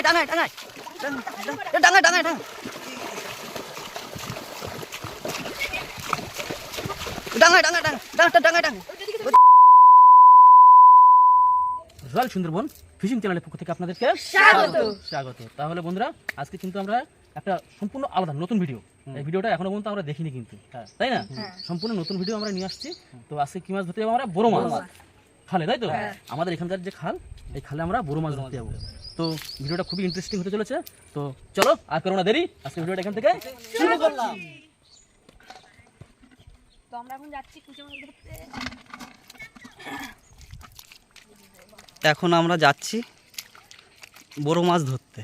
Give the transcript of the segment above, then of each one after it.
ডাঙায় ডাঙায় ডাঙায় ডাঙায় ডাঙায় ডাঙায় ডাঙায় ডাঙায় ডাঙায় ডাঙায়। রয়্যাল সুন্দরবন ফিশিং চ্যানেলের পক্ষ থেকে আপনাদেরকে স্বাগত। তাহলে বন্ধুরা, আজকে কিন্তু আমরা একটা সম্পূর্ণ আলাদা নতুন ভিডিও, এই ভিডিওটা এখনো পর্যন্ত আমরা দেখিনি কিন্তু, তাই না? সম্পূর্ণ নতুন ভিডিও আমরা নিয়ে আসছি। তো আজকে কি মাছ ধরতে যাবো? আমরা বড় মাছ খালে, তাই তো? আমাদের এখানকার যে খাল, এই খালে আমরা বড় মাছ ধরতে যাবো। তো ভিডিওটা খুবই ইন্টারেস্টিং হতে চলেছে। তো চলো আর করো না দেরি, আজকে ভিডিওটা এখান থেকে শুরু করলাম। তো আমরা এখন যাচ্ছি কুচো মাছ ধরতে। এখন আমরা যাচ্ছি বড় মাছ ধরতে।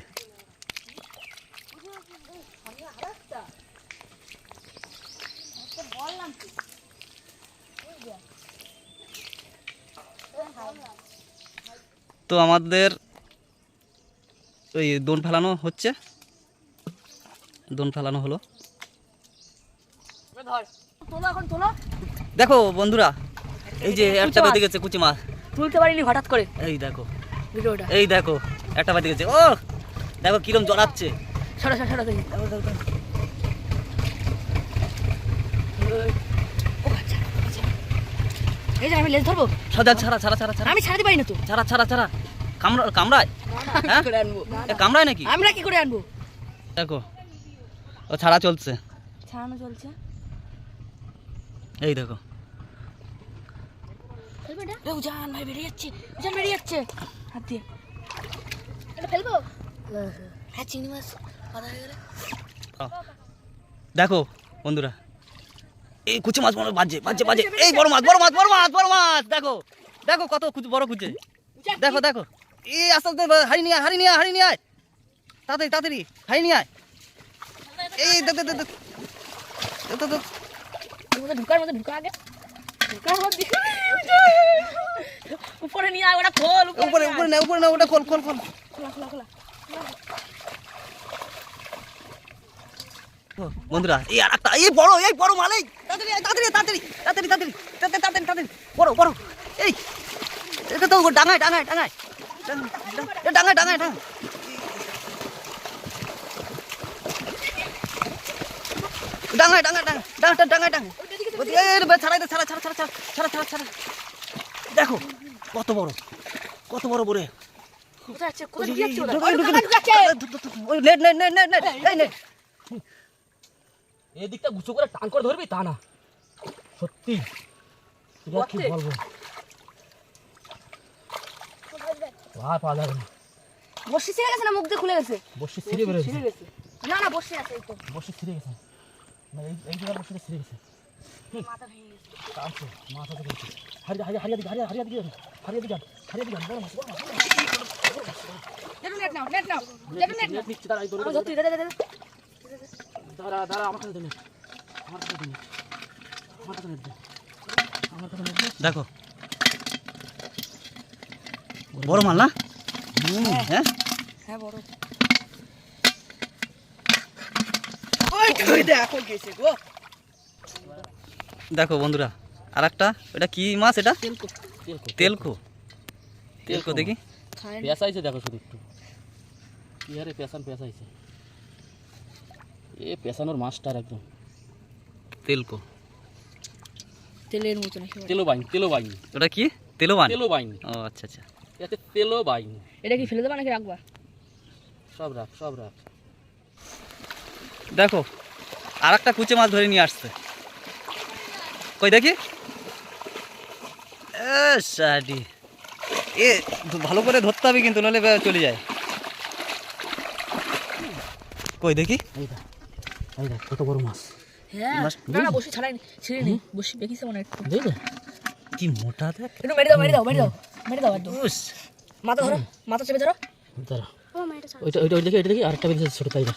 তো আমাদের ওই দোন ফেলানো হচ্ছে, দোন ফেলানো হলো। দেখো বন্ধুরা, এই যে একটা বেঁধে গেছে কুচি মাছ, তুলতে পারিনি হঠাৎ করে। এই দেখো ভিডিওটা এই দেখো একটা বেঁধে গেছে। ও দেখো কিরম জড়াচ্ছে। ছাড়া ছাড়া ছাড়া দেখি। এই যে আমি লেজ ধরবো। সাদা ছাড়া ছাড়া ছাড়া ছাড়া আমি ছাড়াতে পারি না তো। ছাড়া ছাড়া ছাড়া কামড়ায় হ্যাঁ? করে আনবো কামড়ায় নাকি? আমরা কি করে আনবো? দেখো ও ছাড়া চলছে, ছাড়ানো চলছে। এই দেখো উজান ভাই বেরিয়ে যাচ্ছে, উজান বেরিয়ে যাচ্ছে হাত দিয়ে। এটা ফেলবো? হ্যাঁ চিংড়ি মাছ পাতা হয়ে গেলে। দেখো বন্ধুরা, এই কুচি মাছ মনে বাজে বাজে বাজে। এই বড় মাছ বড় মাছ বড় মাছ বড় মাছ, দেখো দেখো কত বড় কুচে। দেখো দেখো এই আস্তে আস্তে হাড়ি নিয়ে হাড়ি নিয়ে হাড়ি নিয়ে আয়, তাড়াতাড়ি তাড়াতাড়ি হাড়ি নিয়ে আয়। এই দেখ দেখ দেখ দেখ ঢুকার মধ্যে ঢুকা আগে ঢুকার মধ্যে উপরে নিয়ে আয়। ওটা খোল, উপরে উপরে না উপরে না, ওটা খোল খোল খোল। খোলা খোলা খোলা। বন্ধুরা এই আর একটা এই বড় মাল, এই তাড়াতাড়ি তাড়াতাড়ি তাড়াতাড়ি তাড়াতাড়ি তাড়াতাড়ি তাড়াতাড়ি তাড়াতাড়ি বড় বড়। এই এটা তো ডাঙায় ডাঙায় ডাঙায় ডাঙায় ডাঙায় ডাঙায় ডাঙায় ডাঙায় ডাঙায় ডাঙায় ডাঙায় ছাড়াই দে, ছাড়া ছাড়া ছাড়া ছাড়া ছাড়া ছাড়া ছাড়া। দেখো কত বড় বড়। কোথায় আছে? কোথায় যাচ্ছে ওটা? ওই net net net net net এই নেট। এই দিকটা গুছো করে টান করে ধরবি তা না, সত্যি কি বলবো, আর পাওয়া যাবে না। বসি ছিঁড়ে গেছে না মুখ দিয়ে খুলে গেছে? বসে ছিঁড়ে বেরোচ্ছে, ছিঁড়ে গেছে। না না বসে আছে এই তো। বসে ছিঁড়ে গেছে না, এই জায়গায় বসে ছিঁড়ে গেছে। মাথা ভেঙে গেছে। আচ্ছা মাথা তো গেছে। হারিয়ে দিকে বড় মাছ। নেট নাও নেট নাও নেট নেট নিচ্ছে, দাঁড়া আমি ধরতে দে দে দে। দাঁড়া আমার কাছে দে নেট, আমার কাছে দে নেট, আমার কাছে নেট দে, আমার কাছে নেট দে। দেখো বড় মাল না? হ্যাঁ হ্যাঁ বড়। দেখো বন্ধুরা আর একটা, এটা কি মাছ? এটা তেলকো দেখি। পেঁচাইছে দেখো, শুধু একটু কি হারে পেঁচাইছে। এ পেঁচানোর মাছটার একদম তেলকো, তেলের মতো নাকি? তেলো বাইনি। ওটা কি? তেলোবান? তেলো বাইনি। ও আচ্ছা আচ্ছা। এতে তেলো বাইনি। এটা কি ফেলে দেবা নাকি রাখবা? সব রাখ। দেখো আর একটা কুচে মাছ ধরে নিয়ে আসছে, কই দেখি। এ ভালো করে ধরতে হবে কিন্তু, নাহলে চলে যায়। কই দেখি। এই দেখ কত বড় মাছ। হ্যাঁ না না বসি ছাড়াই ছিঁড়ে নি, বসি দেখিছে মনে একটু। দেখবে কি মোটা দেখ। একটু মেরে দাও একদম। মাথা ধরো, মাথা চেপে ধরো। দাঁড়া, ওইটা দেখি আরেকটা বেরিয়েছে ছোট তাই না।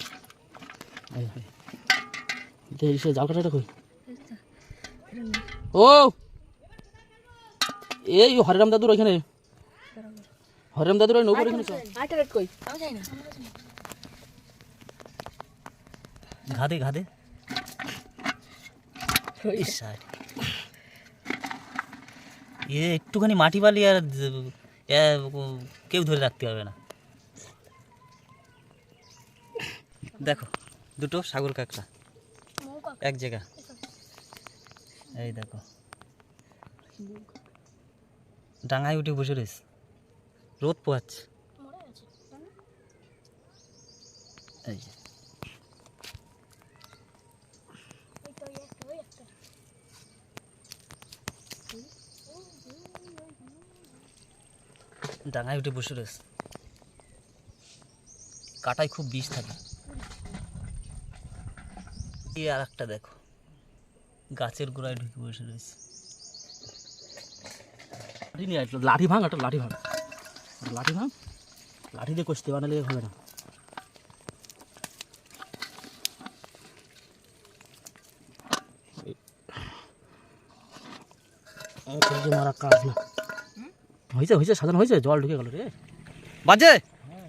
সে জাল কাটাটা কই? ও এই হরিরাম দাদুর ওইখানে, হরিরাম দাদুর ওই নৌকোর ওইখানে। আইটা রেট কই? আমি জানি না। ঘাদে এ একটুখানি মাটি বালি আর কেউ ধরে রাখতে পারবে না। দেখো দুটো সাগর কাঁকড়া মৌকা এক জায়গা। এই দেখো ডাঙায় উঠে বসে রয়েছে, রোদ পোয়াচ্ছে। মরে গেছে জানো? এই যে এই তো এই একটা ওই একটা ডাঙায় উঠে বসে রয়েছে, কাটায় খুব বিষ থাকে। এই আর একটা দেখো গাছের গোড়ায় ঢুকে বসে রয়েছে। লাঠি নিয়ে আসলো, লাঠি ভাঙ, একটা লাঠি ভাঙ, লাঠি ভাঙ, লাঠি দিয়ে কষতে বানালে হবে না। মারা কাজ না হয়েছে, হয়েছে সাজানো হয়েছে, জল ঢুকে গেল রে। বাজে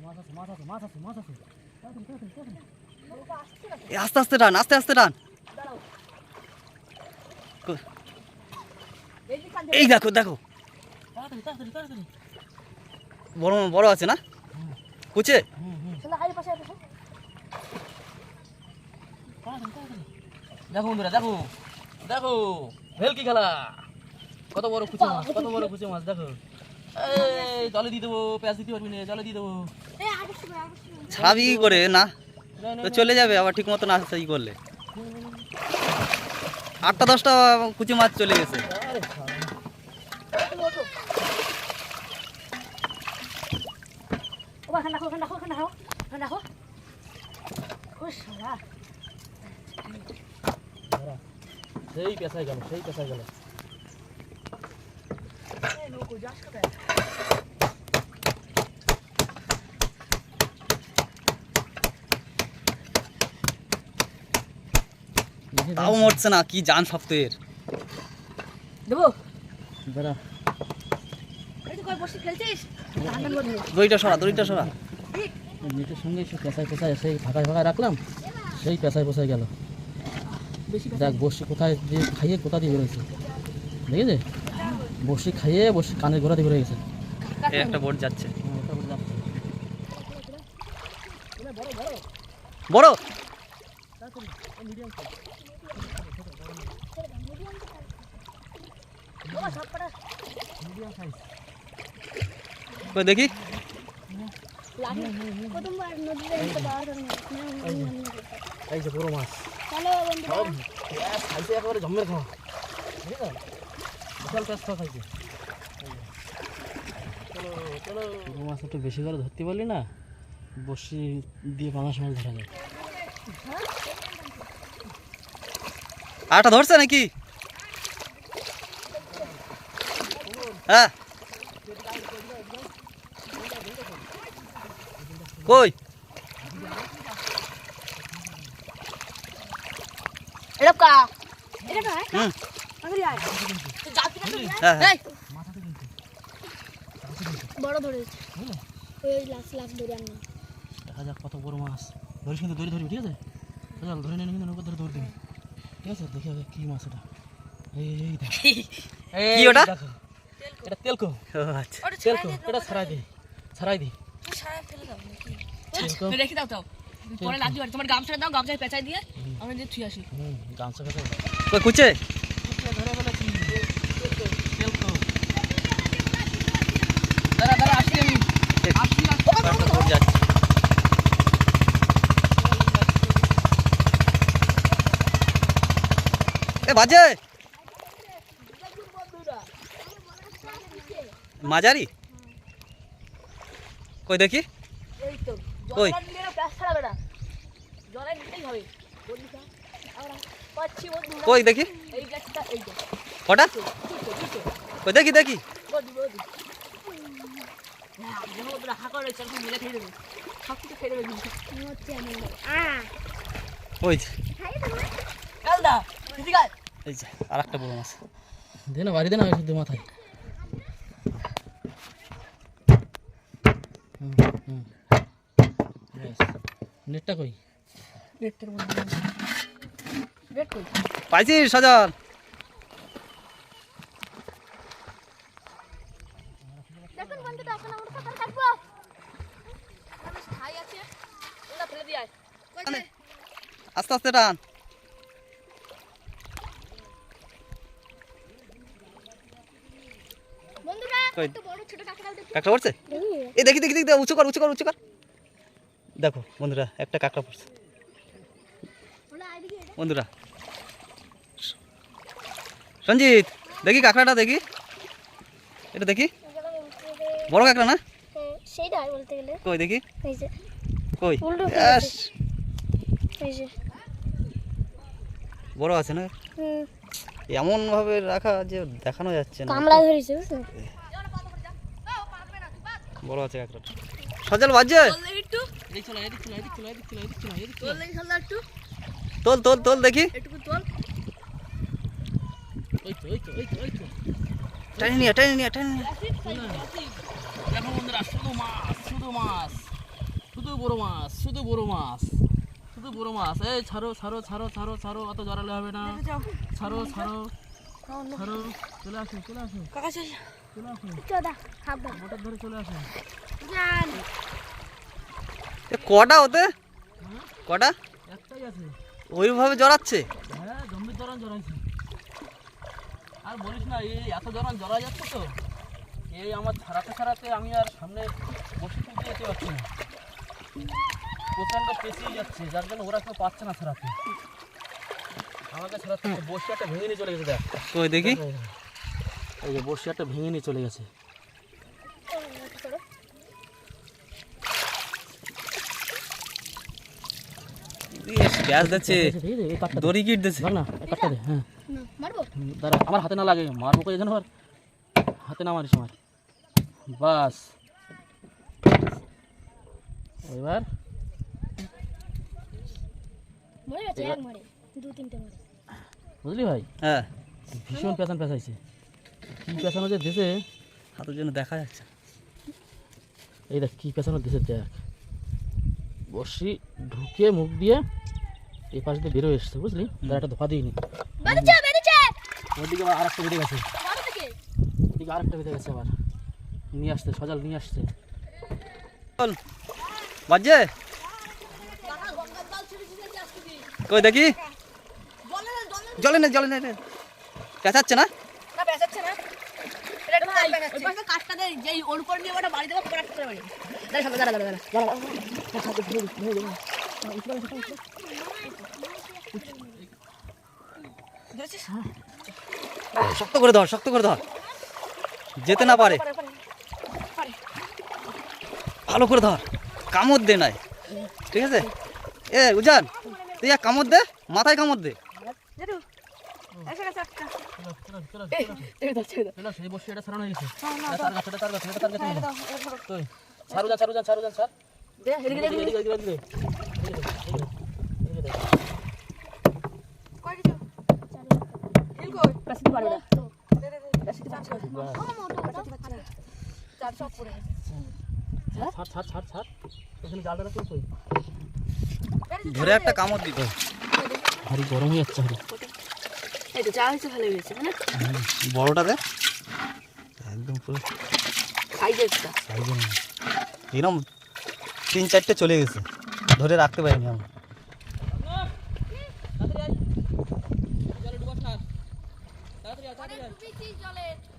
মাছ আছে, মাছ আছে, মাছ আছে, মাছ আছে। এ আস্তে আস্তে টান, আস্তে আস্তে টান। এই দেখো দেখো তাড়াতাড়ি তাড়াতাড়ি তাড়াতাড়ি। বড় বড় আছে না কুচে। চলো হাই পাশে পাশে তাড়াতাড়ি তাড়াতাড়ি। দেখো বন্ধুরা, দেখো দেখো ভেলকি খেলা, কত বড় কুচে মাছ, কত বড় কুচে মাছ দেখো। এই জলে দিয়ে দেবো, পেঁয়াজ দিতে পারবি না, জলে দিয়ে দেবো। এই আগে ছাবি কি করে না, না, না, তো চলে যাবে আবার ঠিক মতো না ই করলে। 8টা 10টা কুচি মাছ চলে গেছে। আরে শালা। ও খান রাখো খান রাখো খান রাখো খান রাখো খুশ সারা সেই পেঁচাই গেল, সেই পেঁচাই গেল। এই নৌকো যাস কোথায়? তাও মরছে না, কি জান শক্ত এর। দেবো দাঁড়া, এই তো কই বসে খেলছিস ঠান্ডার মধ্যে দড়িটা সরা, দড়িটা সরা। নেটের সঙ্গে সে পেঁচাই পেঁচাই সেই ফাঁকায় ফাঁকায় রাখলাম, সেই পেঁচাই পেঁচাই গেল। বেশি দেখ বসি কোথায় দিয়ে খাইয়ে কোথা দিয়ে বেরোয়েছে, দেখেছে? বসি খাইয়ে বসি কানের গোড়া দিয়ে বেরোয় গেছে। এই একটা বোট যাচ্ছে এটা বলে যাচ্ছে। বড়। Medium size. কই দেখি প্রথমবার নদীতে এসে বার করে এই যে বড় মাছ, চলো বন্ধুরা সব পেঁয়াজ খাইছে একেবারে জম্মের খাওয়া, ঠিক আছে? বিশাল পেঁয়াজ খাওয়া খাইছে। চলো চলো, বড় মাছ একটু বেশি করে ধরতে পারলি না, বসি দিয়ে পাঙাশ মাছ ধরা যায়। আটা ধরছে নাকি? হ্যাঁ কই এরকা এটা না হুম আগের আয় তো জাতি না তো হ্যাঁ হ্যাঁ এই বড় ধরেছে ওই লাখ লাখ ধরে আনি দেখা যাক কত বড় মাছ ধরিস, কিন্তু ধরে ধরবি, ঠিক আছে? চল ধরে নিয়ে কিন্তু নৌকা ধরে ধরে দিবি, ঠিক আছে? দেখি আগে কি মাছ এটা। এই দেখ, কি ওটা? দেখো, এটা তেলকো, ও আচ্ছা তেলকো, এটা ছাড়াই দে, ছাড়াই দি। সারা ফেলে দাও নাকি তেলকো, রেখে দাও তাও পরে লাগবে তোমার গামছাটা দাও গামছায় পেঁচাই দিয়ে আমরা দিয়ে থুই আসি গামছা কাছে কই কুচে ধরে ফেলেছি। তেলকো, দাঁড়া দাঁড়া, আসছি আমি, আসছি আসছি। একটা বোট যাচ্ছে। এ বাজে মাঝারি কই দেখি এই তো কই? জল নিয়ে প্যাস ছাড়াবে না জলে নিতেই হবে বন্ধুরা আমরা পাচ্ছি বন্ধুরা কই দেখি এই গাছটা এই তো কটা দুটো কই দেখি দেখি বন্ধু বন্ধু না বন্ধুরা হাঁকা রয়েছে এখন মিলে খেয়ে দেবে সব কিছু খেয়ে দেবে কিন্তু হচ্ছে এমন ওই যে কালদা এদিকে আয় এই যে আর একটা বড় মাছ দে না, বাড়ি দে না, শুধু মাথায়। নেটটা কই? নেটের মধ্যে নেট কই পাইছিস সাজান দেখুন বন্ধুরা এখন আমরা সাঁতার কাটবো আমরা ছাই আছে ওটা ফেলে দিয়ে আয় আস্তে আস্তে টান। বন্ধুরা কই? একটা বড় ছোট কাঁকড়া উঠেছে। কাঁকড়া পড়ছে? এই দেখি দেখি দেখি উঁচু কর উঁচু কর উঁচু কর। দেখো বন্ধুরা একটা কাঁকড়া পড়ছে ওলা আইদিকে এটা। বন্ধুরা। সঞ্জিত দেখি কাঁকড়াটা দেখি, এটা দেখি, বড় কাঁকড়া না? সেইটাই বলতে গেলে কই দেখি, এই যে কই? উল্টো ব্যাস, এই যে বড় আছে না? এমন ভাবে রাখা যে দেখানো যাচ্ছে না। কামড়া ধরেছে বুঝছো? বড় আছে কাঁকড়াটা। সজল বাজে, একটু এদিক চলো এদিক চলো এদিক চলো এদিক চলো এদিক চলো এদিক চলো। তোল দেখি সামনে একটু তোল তোল তোল দেখি। একটু তোল। ওই তো ওই তো ওই তো ওই তো। টাইনি নিয়ে টাইনি নিয়ে টাইনি নিয়ে। দেখো বন্ধুরা শুধু মাছ শুধু মাছ, শুধু বড় মাছ শুধু বড় মাছ শুধু বড় মাছ। এই ছাড়ো ছাড়ো ছাড়ো ছাড়ো ছাড়ো, অত জড়ালে হবে না। ছাড়ো ছাড়ো ছাড়ো, চলে আসো চলে আসো কাকা চল চলে আসো, চদা হাত দাও মোটর ধরে চলে আসো। জান এ কটা ওতে? কটা একটাই আছে। ওইভাবে জড়াচ্ছে? হ্যাঁ জম্বির জরান জড়াইছে। আর বলিস না, এই এত জরান জড়া যাচ্ছে তো, এই আমার ছাড়াতে ছাড়াতে আমি আর সামনে বসে তুলতে যেতে পারছি না। প্রচণ্ড পেঁচিয়ে যাচ্ছে, যার জন্য ওরা কেউ পাচ্ছে না ছাড়াতে। আমাকে ছাড়াতে হচ্ছে। বসিয়াটা ভেঙে নিয়ে চলে গেছে। দেখ কই দেখি। এই যে বসিয়াটা ভেঙে নিয়ে চলে গেছে। ব্যাস দিচ্ছে, এই কাঠটা দড়ি কিট দিচ্ছে। ধর না, এই কাঠটা দে। হ্যাঁ মারবো দাঁড়া, আমার হাতে না লাগে, মারবো কই যেন, হাতে না মারিস আমার। বাস এবার মরে গেছে এক মারে দু তিনটে মারে বুঝলি ভাই, হ্যাঁ, ভীষণ পেছান পেঁচাইছে। কি পেছানো যে দিছে, হাতের জন্য দেখা যাচ্ছে। এই দেখ কি পেছানো দিছে দেখ। বসি ঢুকে মুখ দিয়ে এই পাশ দিয়ে বেরোয় এসছে বুঝলি, তার একটা ধোপা দিইনি। বেরিয়েছে বেরিয়েছে ওইদিকে আবার আরেকটা বেরিয়ে গেছে, মারো থেকে ওইদিকে আরেকটা বেরিয়ে গেছে আবার। নিয়ে আসছে সজাল নিয়ে আসছে। চল বাজে, কই দেখি। জলে না জলে না, পেঁচাচ্ছে না? না পেছাচ্ছে না এটা ভাই ওই পাশে কাটটা দে, যেই ওর উপর নিয়ে ওটা বাড়ি দেবো পরে কাটতে পারি। দাঁড়া সামনে দাঁড়া দাঁড়া দাঁড়া শক্ত করে ধর, শক্ত করে ধর, যেতে না পারে। ভালো করে ধর, কামড় দে নাই, ঠিক আছে? এ উজান, তুই এক কামড় দে, মাথায় কামড় দে। সেই বসে এটা ছাড়ানো হয়ে গেছে। তার কাছে তার কাছে তার কাছে তুই ছাড়ু যা ছাড়ু যা ছাড়ু যা ছাড়। এদিকে এদিকে এদিকে এদিকে ছাড় ছাড় ছাড় ছাড়। এখানে জালটা রাখো তুই। ধরে একটা কামড় দিতে। ভারী গরম হয়ে যাচ্ছে। এই তো চা হয়েছে ভালো হয়েছে মানে বড়টা দে, একদম পুরো সাইজেরটা সাইজে নেই। এরকম 3-4টে চলে গেছে, ধরে রাখতে পারিনি আমি।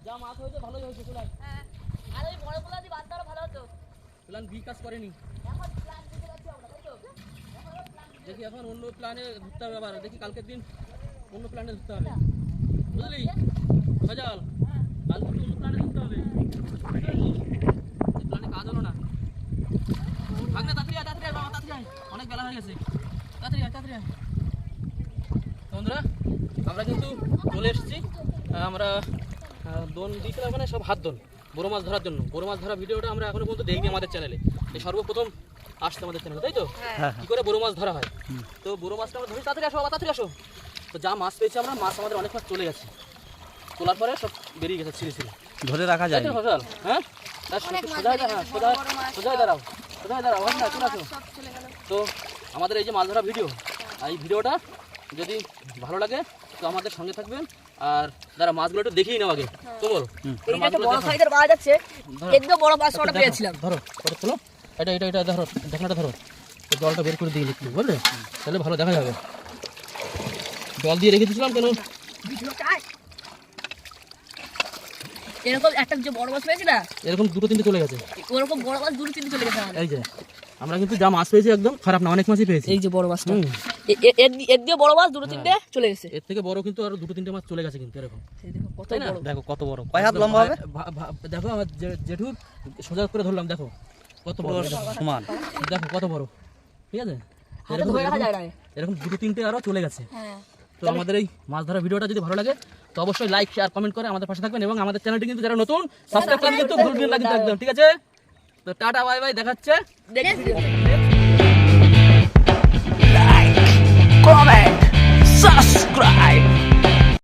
যা মাছ হয়েছে ভালোই হয়েছে। প্ল্যান আর ওই বড়গুলো দিয়ে বাদ দাও ভালো হতো। প্ল্যান বি কাজ করেনি। দেখি এখন অন্য প্ল্যানে ধরতে হবে আবার। দেখি কালকের দিন অন্য প্ল্যানে ধরতে হবে বুঝলি সজাল। কালকে অন্য প্ল্যানে ধরতে হবে, প্ল্যানে কাজ হলো না। ভাগ না, তাড়াতাড়ি আয় তাড়াতাড়ি আয় বাবা, তাড়াতাড়ি আয়, অনেক বেলা হয়ে গেছে। তাড়াতাড়ি আয় তাড়াতাড়ি আয়। বন্ধুরা আমরা কিন্তু চলে এসেছি। আমরা দোন দিয়েছিলাম মানে সব হাত দোন বড় মাছ ধরার জন্য। বড় মাছ ধরা ভিডিওটা আমরা এখনো পর্যন্ত দেখিনি আমাদের চ্যানেলে, এই সর্বপ্রথম আসছে আমাদের চ্যানেলে, তাই তো? কি করে বড় মাছ ধরা হয়। তো বড় মাছটা আমরা ধরি। তাড়াতাড়ি আসো বাবা, তাড়াতাড়ি আসো। তো যা মাছ পেয়েছি আমরা, মাছ আমাদের অনেক মাছ চলে গেছে। তোলার পরে সব বেরিয়ে গেছে ছিঁড়ে ছিঁড়ে। ধরে রাখা যায় না। ফসল হ্যাঁ, সোজা দাঁড়াও, সোজা দাঁড়াও, সোজা দাঁড়াও, না চলে আসো। তো আমাদের এই যে মাছ ধরা ভিডিও, এই ভিডিওটা যদি ভালো লাগে তো আমাদের সঙ্গে থাকবেন। আর যারা মাছগুলো একটু দেখেই নাও আগে, তো বল বড় সাইজের পাওয়া যাচ্ছে, একদম বড় মাছ ওটা পেয়েছিলাম। ধরো ধরো তোলো, এটা এটা এটা ধরো, ঢাকনাটা ধরো, তো জলটা বের করে দিই একটু, বুঝলে? তাহলে ভালো দেখা যাবে। জল দিয়ে রেখে দিয়েছিলাম কেন, এরকম একটা যে বড় মাছ পেয়েছি না, এরকম দুটো তিনটে চলে গেছে। ওরকম বড় মাছ দুটো তিনটে চলে গেছে আমাদের। এই যে আমরা কিন্তু যা মাছ পেয়েছি একদম খারাপ না, অনেক মাছই পেয়েছি। এই যে বড় মাছটা, হুম। এর দিয়ে বড় মাছ দুটো তিনটে চলে গেছে। এর থেকে বড় কিন্তু আরো দুটো তিনটে মাছ চলে গেছে কিন্তু এরকম, এই দেখো কত তাই না? বড়। দেখো কত বড়, কয় হাত লম্বা হবে? দেখো আমার জেঠুর সোজা করে ধরলাম, দেখো কত বড়, পুরো সমান। দেখো কত বড়, ঠিক আছে? হাতে ধরে রাখা যায় না। এরকম দুটো তিনটে আরো চলে গেছে। হ্যাঁ, তো আমাদের এই মাছ ধরা ভিডিওটা যদি ভালো লাগে তো অবশ্যই লাইক শেয়ার কমেন্ট করে আমাদের পাশে থাকবেন, এবং আমাদের চ্যানেলটি কিন্তু যারা নতুন সাবস্ক্রাইব করবেন কিন্তু ভুলবেন না কিন্তু একদম, ঠিক আছে? তো টাটা বাই বাই, দেখাচ্ছে। দেখে ভিডিও। Comment, subscribe.